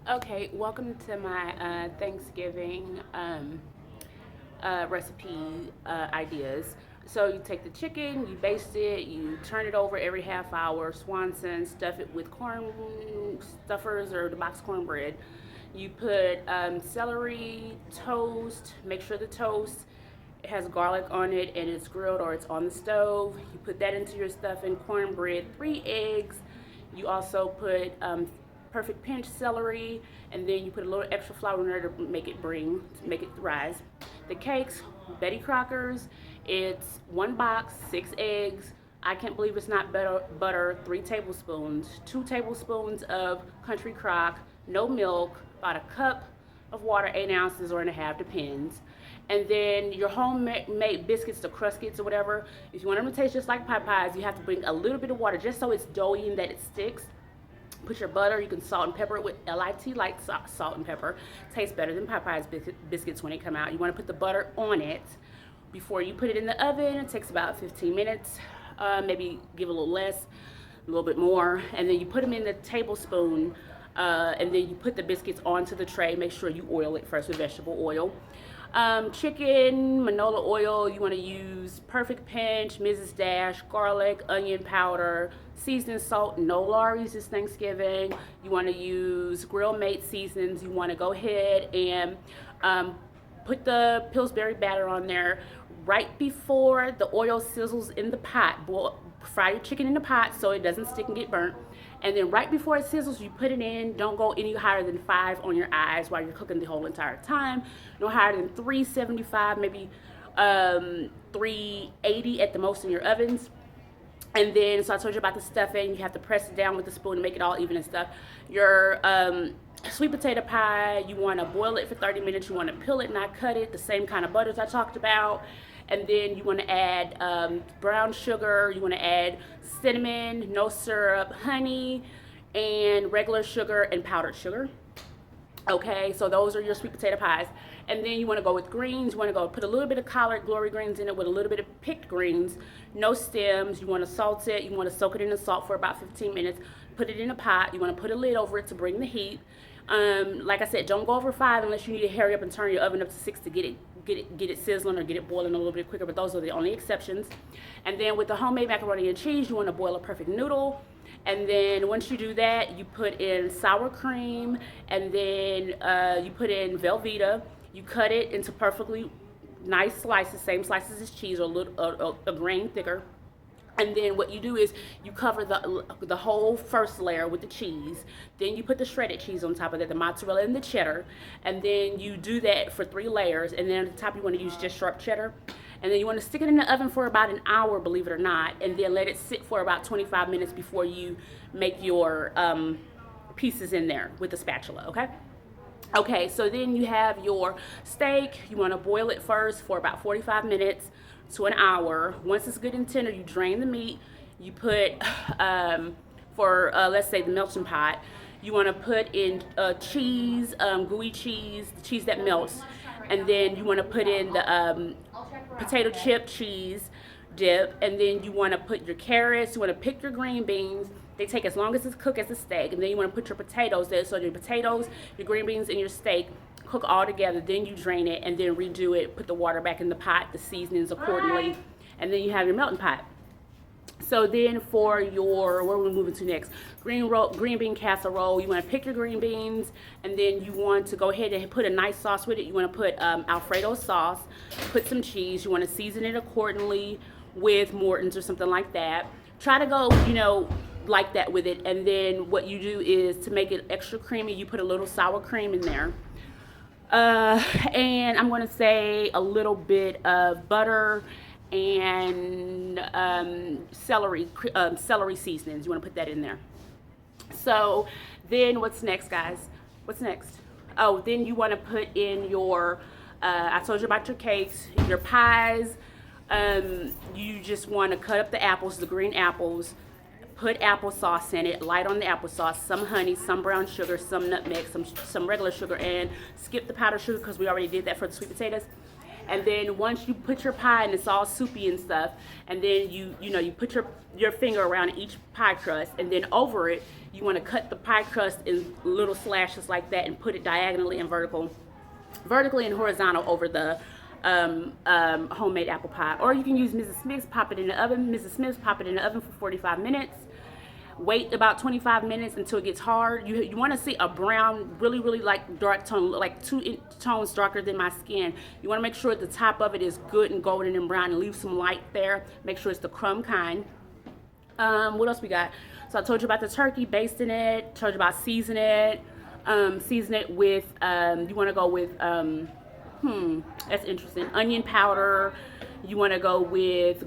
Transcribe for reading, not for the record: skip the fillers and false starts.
Okay, welcome to my Thanksgiving recipe ideas. So you take the chicken, you baste it, you turn it over every half hour, Swanson, stuff it with corn stuffers or the box cornbread. You put celery, toast, make sure the toast has garlic on it and it's grilled or it's on the stove. You put that into your stuffing, cornbread, 3 eggs. You also put perfect pinch celery, and then you put a little extra flour in there to make it rise. The cakes, Betty Crockers, it's 1 box, 6 eggs. I can't believe it's not butter, 3 tablespoons, 2 tablespoons of country crock, no milk, about a cup of water, 8 ounces or and a half, depends. And then your homemade biscuits, the Cruskits or whatever, if you want them to taste just like pie pies, you have to bring a little bit of water just so it's doughy and that it sticks. Put your butter, you can salt and pepper it with LIT light salt and pepper. Tastes better than Popeye's biscuits when they come out. You want to put the butter on it before you put it in the oven. It takes about 15 minutes, maybe give a little less, a little bit more. And then you put them in the tablespoon, and then you put the biscuits onto the tray. Make sure you oil it first with vegetable oil. Chicken, manola oil, you want to use perfect pinch, Mrs. Dash, garlic, onion powder, seasoning salt, no Lawry's this Thanksgiving. You want to use Grill Mate seasonings. You want to go ahead and put the Pillsbury batter on there right before the oil sizzles in the pot. Fry your chicken in the pot so it doesn't stick and get burnt. And then right before it sizzles, you put it in. Don't go any higher than 5 on your eyes while you're cooking the whole entire time. No higher than 375, maybe 380 at the most in your ovens. And then, so I told you about the stuffing. You have to press it down with the spoon to make it all even and stuff. Your sweet potato pie, you want to boil it for 30 minutes. You want to peel it, not cut it. The same kind of butters I talked about. And then you want to add brown sugar. You want to add cinnamon, no syrup, honey, and regular sugar and powdered sugar. Okay, so those are your sweet potato pies. And then you want to go with greens. You want to go put a little bit of collard glory greens in it with a little bit of picked greens, no stems. You want to salt it. You want to soak it in the salt for about 15 minutes. Put it in a pot. You want to put a lid over it to bring the heat. Like I said, don't go over 5 unless you need to hurry up and turn your oven up to 6 to get it sizzling or get it boiling a little bit quicker, but those are the only exceptions. And then with the homemade macaroni and cheese, you want to boil a perfect noodle. And then once you do that, you put in sour cream, and then you put in Velveeta. You cut it into perfectly nice slices, same slices as cheese, or a grain thicker. And then what you do is you cover the whole first layer with the cheese. Then you put the shredded cheese on top of that, the mozzarella and the cheddar. And then you do that for 3 layers. And then at the top you want to use just sharp cheddar. And then you want to stick it in the oven for about an hour, believe it or not. And then let it sit for about 25 minutes before you make your pieces in there with the spatula, okay? Okay, so then you have your steak. You want to boil it first for about 45 minutes to an hour. Once it's good and tender, you drain the meat. You put, let's say the melting pot, you want to put in cheese, gooey cheese, the cheese that melts. And then you want to put in the potato chip cheese dip. And then you want to put your carrots. You want to pick your green beans. They take as long as it's cooked as the steak. And then you want to put your potatoes there. So your potatoes, your green beans, and your steak cook all together. Then you drain it and then redo it. Put the water back in the pot, the seasonings accordingly. And then you have your melting pot. So then for your, where are we moving to next? Green bean casserole. You want to pick your green beans, and then you want to go ahead and put a nice sauce with it. You want to put Alfredo sauce, put some cheese. You want to season it accordingly with Morton's or something like that. Try to go, like that with it. And then what you do is, to make it extra creamy, you put a little sour cream in there. And I'm going to say a little bit of butter and celery seasonings. You want to put that in there. So then what's next, guys? What's next? Oh, then you want to put in your, I told you about your cakes, your pies. You just want to cut up the apples, the green apples, put applesauce in it, light on the applesauce, some honey, some brown sugar, some nutmeg, some regular sugar, and skip the powdered sugar because we already did that for the sweet potatoes. And then once you put your pie and it's all soupy and stuff, and then you put your finger around each pie crust, and then over it you want to cut the pie crust in little slashes like that and put it diagonally and vertically and horizontal over the homemade apple pie. Or you can use Mrs. Smith's, pop it in the oven. Mrs. Smith's, pop it in the oven for 45 minutes. Wait about 25 minutes until it gets hard. You want to see a brown, really, really like dark tone, like 2 tones darker than my skin. You want to make sure the top of it is good and golden and brown, and leave some light there. Make sure it's the crumb kind. What else we got? So I told you about the turkey, basting it. Told you about seasoning it. Season it with, you want to go with, that's interesting, onion powder. You want to go with